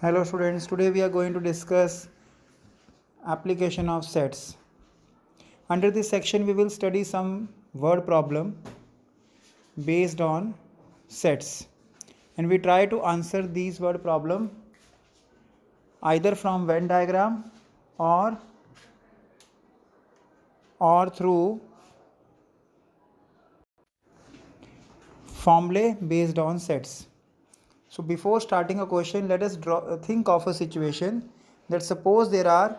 Hello students, today we are going to discuss application of sets. Under this section we will study some word problem based on sets, and we try to answer these word problem either from Venn diagram or through formulae based on sets. So before starting a question, let us think of a situation that suppose there are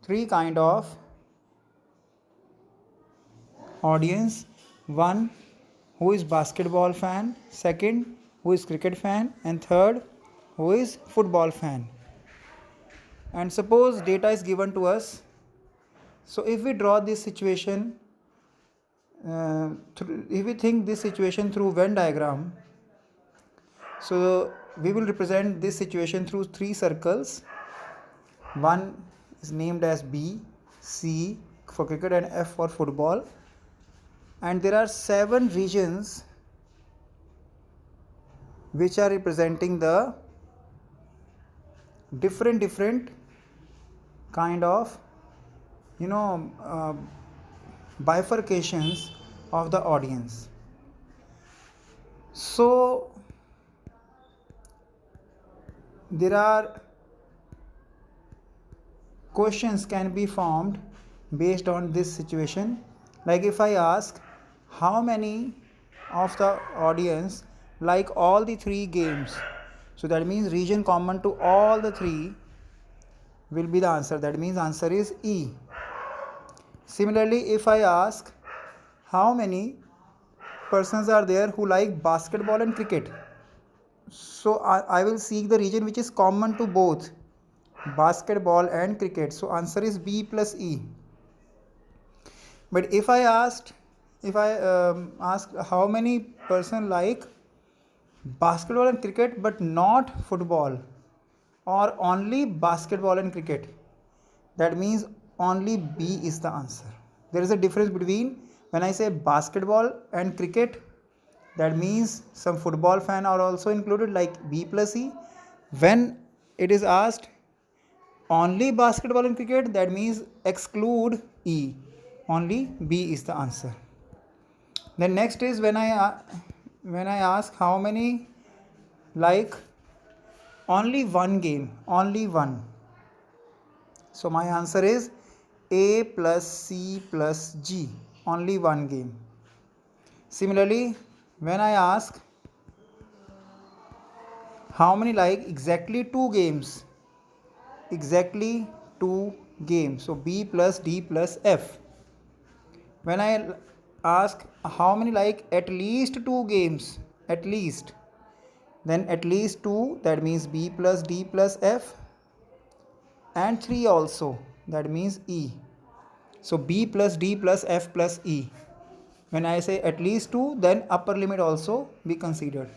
three kind of audience. One who is basketball fan, second who is cricket fan, and third who is football fan. And suppose data is given to us. So if we draw this situation, if we think this situation through Venn diagram, so we will represent this situation through three circles. One is named as B, C for cricket, and F for football. And there are 7 regions which are representing the different kind of bifurcations of the audience. So there are questions can be formed based on this situation. Like if I ask how many of the audience like all the 3 games, so that means region common to all the 3 will be the answer. That means answer is E. Similarly, if I ask how many persons are there who like basketball and cricket, so I will seek the region which is common to both basketball and cricket. So answer is B plus E. But if I ask how many person like basketball and cricket but not football, or only basketball and cricket, that means only B is the answer. There is a difference between when I say basketball and cricket, that means some football fan are also included, like B plus E. When it is asked only basketball and cricket, that means exclude E, only B is the answer. Then next is when I ask how many like only one game, only one, so my answer is A plus C plus G, only one game. Similarly, when I ask how many like exactly 2 games, exactly 2 games, so B plus D plus F. When I ask how many like at least 2 games, at least, then at least 2, that means B plus D plus F, and 3 also, that means E. So B plus D plus F plus E. When I say at least 2, then upper limit also be considered.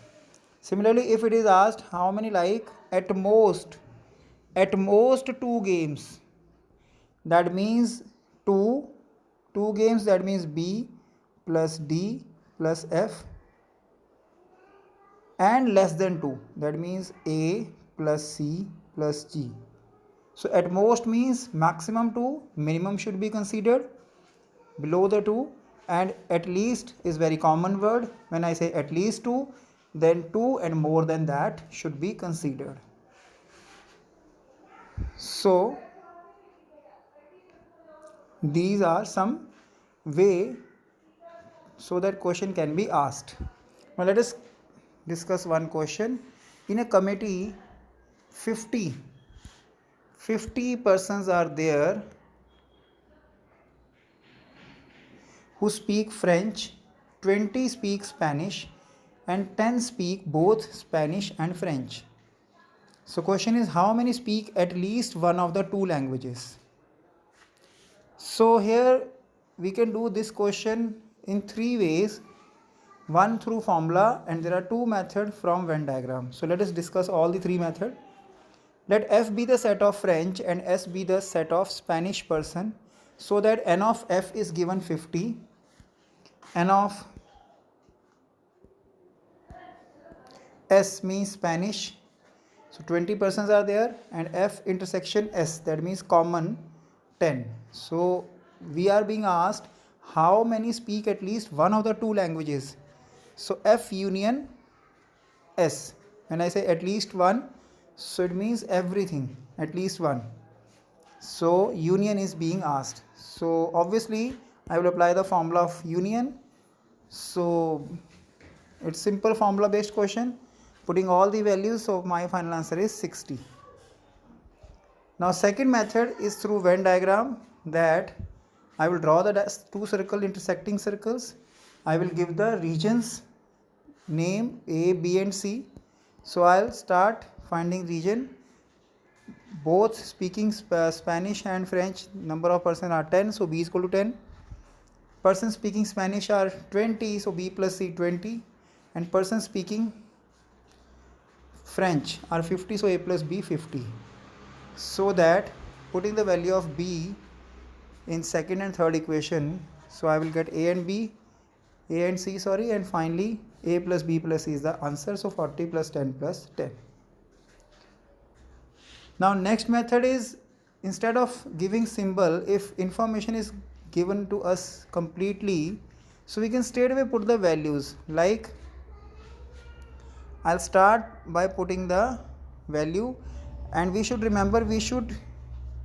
Similarly, if it is asked how many like at most 2 games, that means 2 games, that means B plus D plus F, and less than 2, that means A plus C plus G. So at most means maximum 2, minimum should be considered below the 2, and at least is very common word. When I say at least 2, then 2 and more than that should be considered. So these are some way so that question can be asked. Now let us discuss one question. In a committee, 50 persons are there who speak French, 20 speak Spanish, and 10 speak both Spanish and French. So question is how many speak at least one of the 2 languages. So here we can do this question in 3 ways. One through formula, and there are 2 methods from Venn diagram. So let us discuss all the 3 methods. Let F be the set of French and S be the set of Spanish person, so that N of F is given 50, N of S means Spanish, So 20 persons are there, and F intersection S, that means common 10. So we are being asked how many speak at least one of the two languages. So F union S, when I say at least one, so it means everything, at least one. So union is being asked. So obviously I will apply the formula of union. So it's simple formula based question, putting all the values, so my final answer is 60. Now second method is through Venn diagram, that I will draw the two circle intersecting circles. I will give the regions name A, B and C. So I'll start finding region. Both speaking Spanish and French, number of persons are 10, so B is equal to 10. Persons speaking Spanish are 20, so B plus C 20. And persons speaking French are 50, so A plus B 50. So that putting the value of B in second and third equation, so I will get A and C, and finally A plus B plus C is the answer. So 40 plus 10 plus 10. Now next method is, instead of giving symbol, if information is given to us completely, so we can straight away put the values. Like I'll start by putting the value, and we should remember we should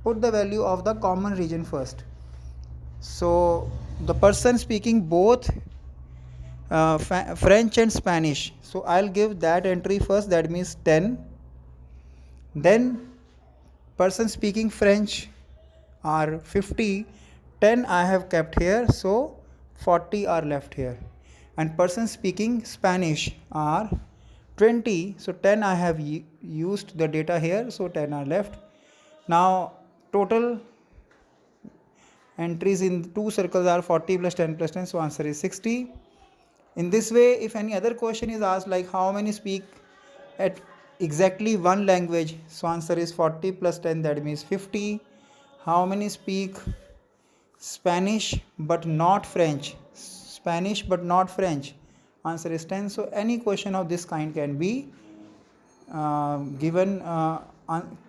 put the value of the common region first. So the person speaking both French and Spanish, so I'll give that entry first, that means 10. Then person speaking French are 50, 10 I have kept here, so 40 are left here. And person speaking Spanish are 20, so 10 I have used the data here, so 10 are left. Now total entries in two circles are 40 plus 10 plus 10, so answer is 60. In this way, if any other question is asked like how many speak at exactly one language, so answer is 40 plus 10, that means 50. How many speak Spanish but not French? Spanish but not French, answer is 10. So any question of this kind can be given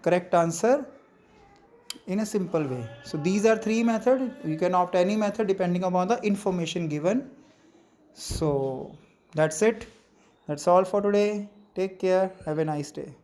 correct answer in a simple way. So these are three methods. You can opt any method depending upon the information given. So that's it. That's all for today. Take care. Have a nice day.